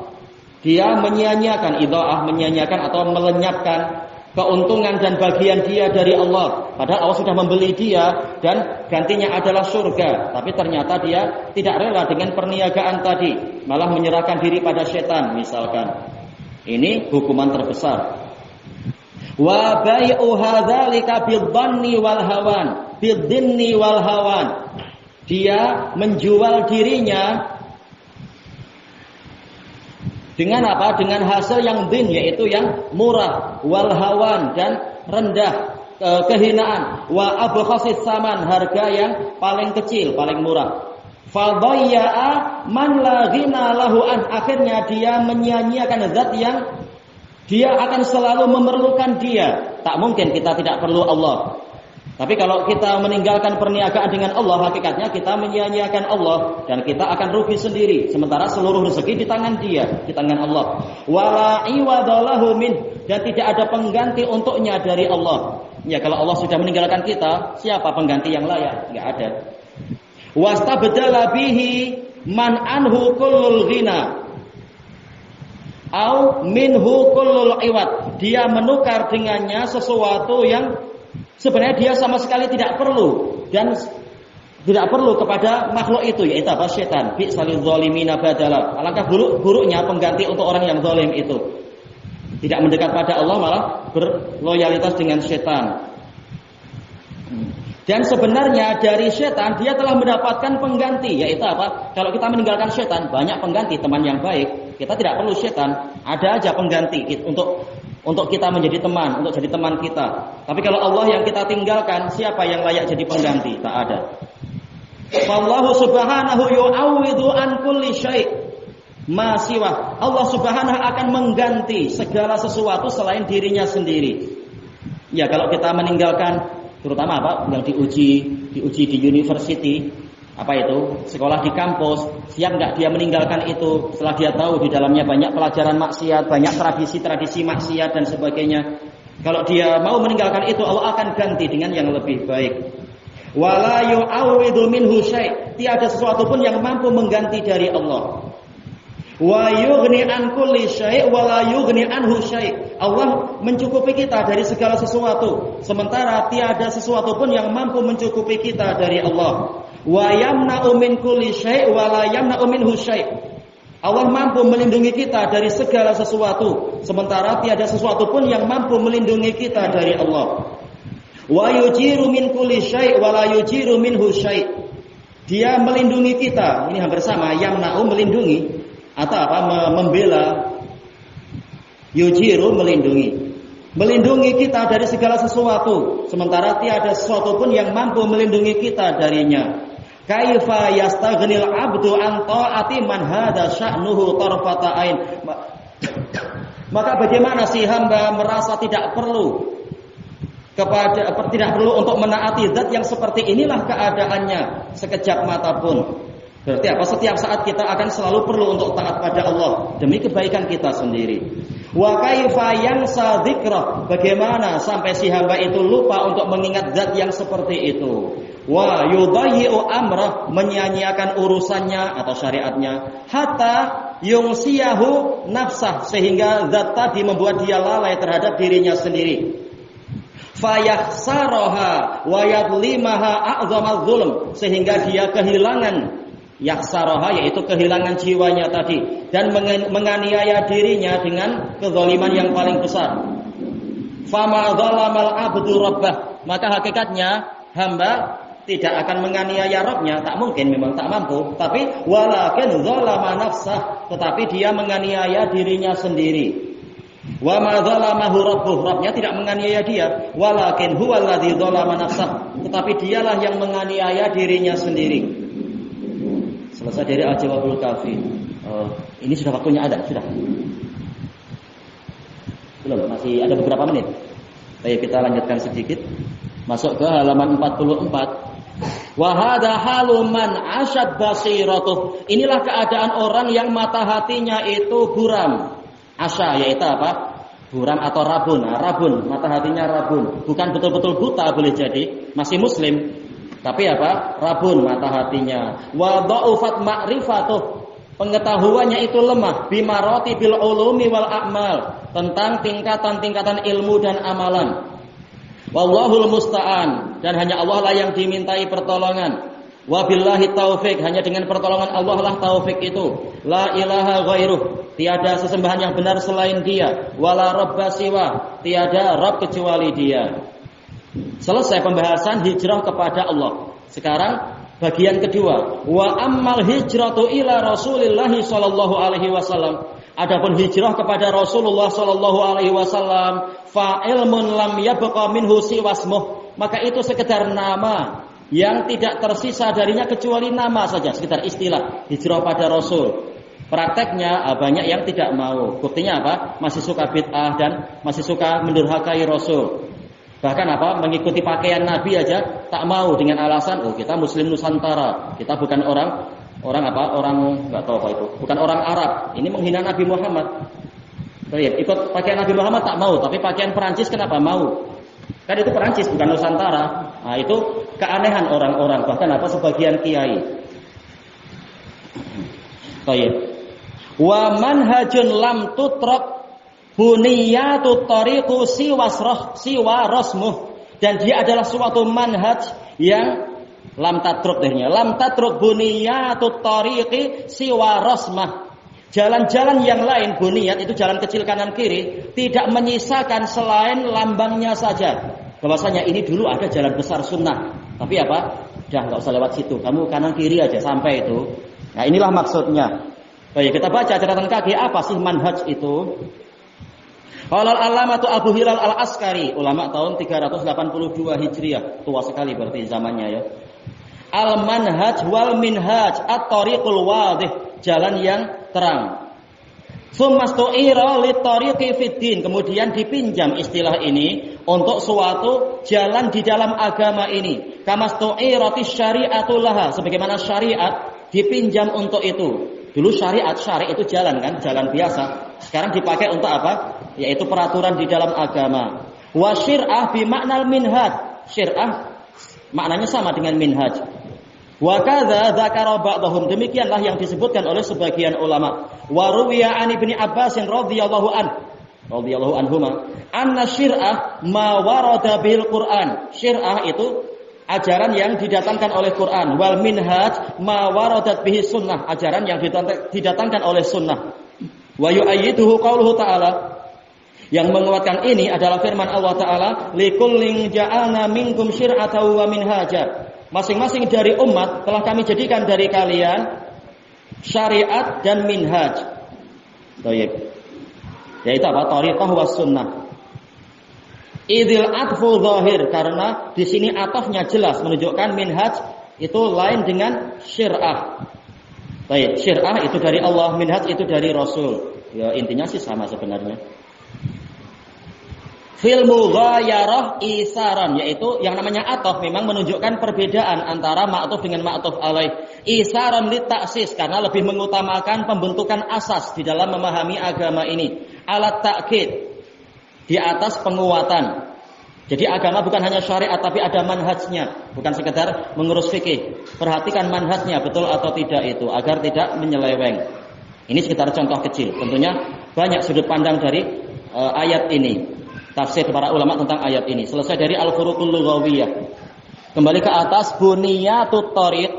dia menyia-nyiakan, idha'ah menyia-nyiakan atau melenyapkan keuntungan dan bagian dia dari Allah. Padahal Allah sudah membeli dia dan gantinya adalah surga. Tapi ternyata dia tidak rela dengan perniagaan tadi, malah menyerahkan diri pada setan misalkan. Ini hukuman terbesar. Wa bai'u hadzalika bidhanni wal hawan, bidhinni wal hawan. Dia menjual dirinya dengan apa? Dengan hasil yang din, yaitu yang murah, wal hawan, dan rendah, kehinaan, wa abkhasis saman, harga yang paling kecil, paling murah. Fadayya'a man la ghina lahu an, akhirnya dia menyia-nyiakan zat yang dia akan selalu memerlukan dia. Tak mungkin kita tidak perlu Allah. Tapi kalau kita meninggalkan perniagaan dengan Allah, hakikatnya kita menyia-nyiakan Allah dan kita akan rugi sendiri. Sementara seluruh rezeki di tangan Dia, di tangan Allah. Wala iwadalahu min, dan tidak ada pengganti untuknya dari Allah. Ya, kalau Allah sudah meninggalkan kita, siapa pengganti yang layak? Enggak ada. Wastabdala bihi man anhu kullul ghina au minhu kullul iwad. Dia menukar dengannya sesuatu yang sebenarnya dia sama sekali tidak perlu dan tidak perlu kepada makhluk itu, yaitu apa? Setan. Bi'salil zalimina badala. Alangkah buruknya pengganti untuk orang yang zalim itu. Tidak mendekat pada Allah, malah berloyalitas dengan setan. Dan sebenarnya dari setan dia telah mendapatkan pengganti, yaitu apa? Kalau kita meninggalkan setan, banyak pengganti teman yang baik. Kita tidak perlu setan, ada aja pengganti untuk kita menjadi teman, untuk jadi teman kita. Tapi kalau Allah yang kita tinggalkan, siapa yang layak jadi pengganti? Tak ada. Wallahu subhanahu yu'awwidhu an kulli syai' ma siwa. Allah subhanahu akan mengganti segala sesuatu selain dirinya sendiri. Ya, kalau kita meninggalkan terutama apa? Yang diuji di university, apa itu? Sekolah di kampus, siap enggak dia meninggalkan itu setelah dia tahu di dalamnya banyak pelajaran maksiat, banyak tradisi-tradisi maksiat dan sebagainya. Kalau dia mau meninggalkan itu, Allah akan ganti dengan yang lebih baik. Wala yu'awwidu minhu syai', tiada sesuatu pun yang mampu mengganti dari Allah. Wa yughni an kulli syai' wa la yughni anhu syai'. Allah mencukupi kita dari segala sesuatu, sementara tiada sesuatu pun yang mampu mencukupi kita dari Allah. Wa yamna'u min kulli syai' wa la yamna'u minhu syai'. Allah mampu melindungi kita dari segala sesuatu, sementara tiada sesuatu pun yang mampu melindungi kita dari Allah. Wa yujiru min kulli syai' wa la yujiru minhu syai'. Dia melindungi kita, ini hampir sama, yamna'u melindungi atau apa? Membela. Yujiru melindungi kita dari segala sesuatu, sementara tiada sesuatu pun yang mampu melindungi kita darinya. Kaifa yastaghnil 'abdu an ta'ati man hadza sya'nuhu tarfata ain. Maka bagaimana si hamba merasa tidak perlu untuk menaati zat yang seperti inilah keadaannya sekejap mata pun. Berarti apa? Setiap saat kita akan selalu perlu untuk taat pada Allah demi kebaikan kita sendiri. Wa kaifa yansa dzikrah, bagaimana sampai si hamba itu lupa untuk mengingat zat yang seperti itu. Wa yudayyi'u amrah, menyia-nyiakan urusannya atau syariatnya, hatta yungsiyahu nafsah, sehingga zat tadi membuat dia lalai terhadap dirinya sendiri. Fayakhsaraha wa yadlimaha a'zamaz zulm, sehingga dia kehilangan yakhsaraha, yaitu kehilangan jiwanya tadi, dan menganiaya dirinya dengan kezaliman yang paling besar. Fama dzalamal 'abdu rabbah, maka hakikatnya hamba tidak akan menganiaya Rabbnya, tak mungkin, memang tak mampu. Tapi walakin dzalama nafsah, tetapi dia menganiaya dirinya sendiri. Wa ma dzalamahu rabbuh, Rabbnya tidak menganiaya dia, walakin huwallazi dzalama nafsah, tetapi dialah yang menganiaya dirinya sendiri. Selesai dari Al-Jawabul Kafi. Ini sudah waktunya ada, sudah. Belum, masih ada beberapa menit. Baik, kita lanjutkan sedikit. Masuk ke halaman 44. Wa hadza halu man asyad basiratuh. Inilah keadaan orang yang mata hatinya itu buram. Asya yaitu apa? Buram atau rabun. Nah, rabun, mata hatinya rabun. Bukan betul-betul buta, boleh jadi masih muslim. Tapi apa? Rabun mata hatinya. Wa dha'ufat ma'rifatuh, pengetahuannya itu lemah, bimaratibil ulumi wal a'mal, tentang tingkatan-tingkatan ilmu dan amalan. Wallahul musta'an, dan hanya Allah lah yang dimintai pertolongan. Wabillahi taufik, hanya dengan pertolongan Allah lah taufik itu. La ilaha ghairuh, tiada sesembahan yang benar selain Dia. Wala rabba siwa, tiada Rabb kecuali Dia. Selesai pembahasan hijrah kepada Allah. Sekarang bagian kedua, wa ammal hijratu ila Rasulillah sallallahu alaihi wasallam. Adapun hijrah kepada Rasulullah sallallahu alaihi wasallam, fa ilmun lam yabqa minhu siwasmuh, maka itu sekedar nama yang tidak tersisa darinya kecuali nama saja, sekedar istilah hijrah pada Rasul. Prakteknya banyak yang tidak mau. Buktinya apa? Masih suka bid'ah dan masih suka mendurhakai Rasul. Bahkan mengikuti pakaian Nabi aja tak mau dengan alasan kita Muslim Nusantara, kita bukan orang nggak tahu apa itu, bukan orang Arab. Ini menghina Nabi Muhammad. Ikut pakaian Nabi Muhammad tak mau, tapi pakaian Perancis kenapa mau? Kan itu Perancis bukan Nusantara. Nah, itu keanehan orang-orang, bahkan sebagian kiai. Baik. Wa manhajun lam tutrak buniyatu tariqu siwa rasmuh, dan dia adalah suatu manhaj yang lam tatruk buniyatu tariqi siwa rasmah. Jalan-jalan yang lain, buniyat itu jalan kecil kanan kiri, tidak menyisakan selain lambangnya saja. Bahwasanya ini dulu ada jalan besar sunnah, tapi udah nggak usah lewat situ, kamu kanan kiri aja sampai itu. Nah, inilah maksudnya. Baik, kita baca catatan kaki apa sih manhaj itu. Qala al-allamatu Abu Hilal al-Askari, ulama tahun 382 Hijriah, tua sekali berarti zamannya ya. Al-manhaj wal minhaj at-tariqul wadih, jalan yang terang. Summastu'ira lit-tariqi fid-din, kemudian dipinjam istilah ini untuk suatu jalan di dalam agama ini. Kamastu'iratis syari'atu laha, sebagaimana syariat dipinjam untuk itu. Dulu syari itu jalan kan, jalan biasa. Sekarang dipakai untuk apa? Yaitu peraturan di dalam agama. Wa syir'ah bi ma'nal minhaj. Syir'ah maknanya sama dengan minhaj. Wa kadza dzakara ba'dhum, demikianlah yang disebutkan oleh sebagian ulama. Wa ruwiya an Ibnu Abbas radhiyallahu anhuma anna syir'ah ma warada bil Qur'an. Syir'ah itu ajaran yang didatangkan oleh Quran. Wal minhaj ma waradat bihi sunnah, ajaran yang didatangkan oleh sunnah. Wa yu'ayyiduhu qauluhu ta'ala, yang menguatkan ini adalah firman Allah Ta'ala, likullin ja'alna minkum syir'atan wa minhaja, masing-masing dari umat telah kami jadikan dari kalian syariat dan minhaj. Baik. Yaitu tariqah was sunnah. Idil atfu zahir, karena di sini atafnya jelas menunjukkan minhaj itu lain dengan syir'ah. Baik, syir'ah itu dari Allah, minhaj itu dari Rasul. Ya intinya sih sama sebenarnya. Fil mughayarah isaran, yaitu yang namanya ataf memang menunjukkan perbedaan antara ma'tuf dengan ma'tuf alaih. Isaran lit ta'sis, karena lebih mengutamakan pembentukan asas di dalam memahami agama ini. Alat ta'kid, di atas penguatan. Jadi agama bukan hanya syariat, tapi ada manhajnya, bukan sekedar mengurus fikih. Perhatikan manhajnya betul atau tidak itu, agar tidak menyeleweng. Ini sekitar contoh kecil. Tentunya banyak sudut pandang dari ayat ini, tafsir para ulama tentang ayat ini. Selesai dari al-furuqul lughawiyah. Kembali ke atas, buniyatut thariq.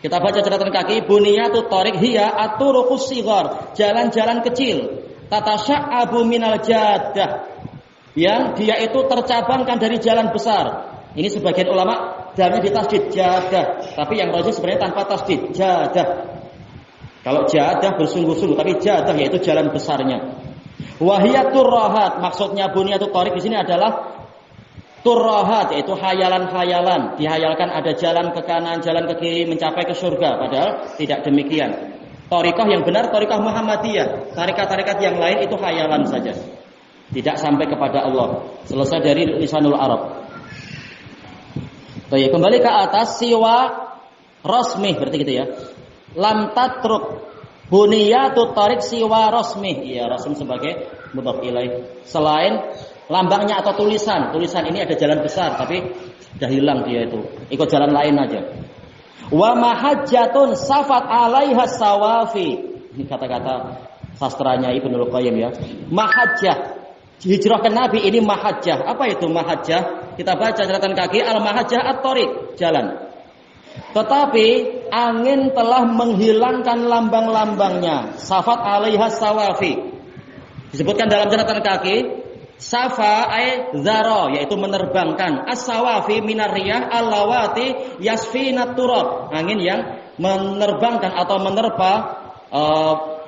Kita baca catatan kaki, buniyatut thariq hiya at-turuqus shighar, jalan-jalan kecil. Tatasya'abu minal jaddah, yang dia itu tercabangkan dari jalan besar. Ini sebagian ulama dalnya ditasdid jadah, tapi yang rajih sebenarnya tanpa tasdid jadah. Kalau jadah bersungguh-sungguh, tapi jadah yaitu jalan besarnya. Wahiyatur rahat, maksudnya buniyatut thariq di sini adalah turrahat, yaitu hayalan-hayalan. Dihayalkan ada jalan ke kanan, jalan ke kiri mencapai ke surga, padahal tidak demikian. Thariqah yang benar, thariqah Muhammadiyah. Tarikat-tarikat yang lain itu khayalan saja, tidak sampai kepada Allah. Selesai dari lisanul Arab. Baik, kembali ke atas, siwa rasmih, berarti gitu ya. Lam tatruk buniyatut thariq siwa rasmih. Iya, rasm sebagai mudhaf ilaih. Selain lambangnya atau tulisan. Tulisan ini ada jalan besar, tapi sudah hilang dia itu. Ikut jalan lain aja. Wa mahajjatun safat 'alaiha sawafi. Ini kata-kata sastranya Ibnul Qayyim ya. Mahajjah. Hijrah ke Nabi ini mahajjah. Apa itu mahajjah? Kita baca catatan kaki, al-mahajjah at-thariq, jalan. Tetapi angin telah menghilangkan lambang-lambangnya. Safat 'alaiha sawafi. Disebutkan dalam catatan kaki, safa ay zara, yaitu menerbangkan. As-sawafi minar riyah allawati yasfinat turab. Angin yang menerbangkan atau menerpa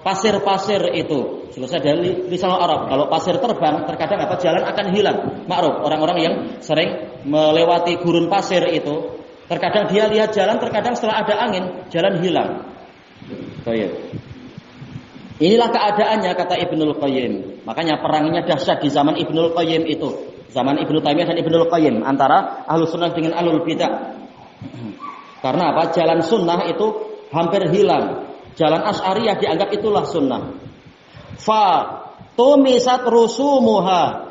pasir-pasir itu. Selesai dari lisan Arab. Kalau pasir terbang, terkadang apa? Jalan akan hilang. Makruf, orang-orang yang sering melewati gurun pasir itu, terkadang dia lihat jalan, terkadang setelah ada angin, jalan hilang. Baik. Inilah keadaannya kata Ibnul Qayyim. Makanya perangnya dahsyat di zaman Ibnul Qayyim itu. Zaman Ibnu Taimiyah dan Ibnul Qayyim antara Ahlus Sunnah dengan Ahlul Bidah. Karena apa? Jalan sunnah itu hampir hilang. Jalan Asy'ariyah dianggap itulah sunnah. Fa tumisat rusumuha.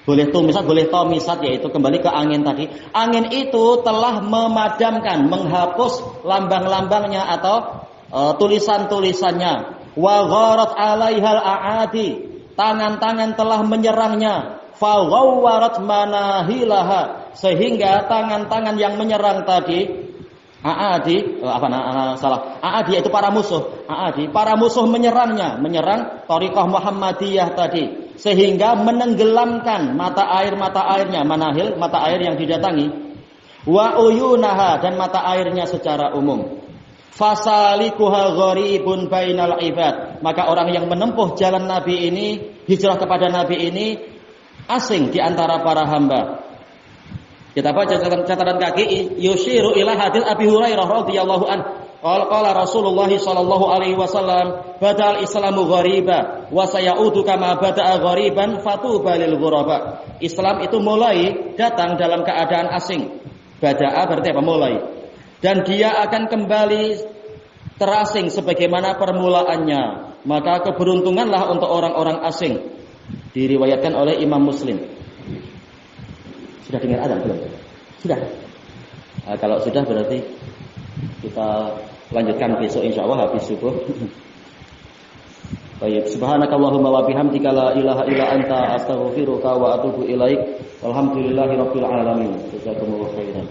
Boleh tumisat, boleh tomisat, yaitu kembali ke angin tadi. Angin itu telah memadamkan, menghapus lambang-lambangnya atau tulisan-tulisannya. Wa gharat 'alaihal a'adi. Tangan-tangan telah menyerangnya. Fa ghawwarat manahilaha. Sehingga tangan-tangan yang menyerang tadi Aadi yaitu para musuh. Para musuh menyerangnya, menyerang thariqah Muhammadiyah tadi, sehingga menenggelamkan mata airnya, manahil, mata air yang didatangi, wa uyunaha, dan mata airnya secara umum. Fasalikuha gharibun bainal ibad. Maka orang yang menempuh jalan Nabi ini, hijrah kepada Nabi ini, asing di antara para hamba. Kita baca catatan kaki, yushiru ila hadits Abi Hurairah radhiyallahu anhu. Qala Rasulullah sallallahu alaihi wasallam, badal Islamu ghariba wa sayaudu kama bada'a ghariban fatuba lil ghuraba. Islam itu mulai datang dalam keadaan asing. Bada'a berarti apa? Mulai. Dan dia akan kembali terasing sebagaimana permulaannya. Maka keberuntunganlah untuk orang-orang asing. Diriwayatkan oleh Imam Muslim. Sudah dengar azan belum? Sudah. Nah, kalau sudah berarti kita lanjutkan besok insyaallah habis subuh. Baik, subhanakallahumma wa bihamdika la ilaha illa anta astaghfiruka wa atubu ilaik. Walhamdulillahirabbil alamin. Jazakumullahu khairan.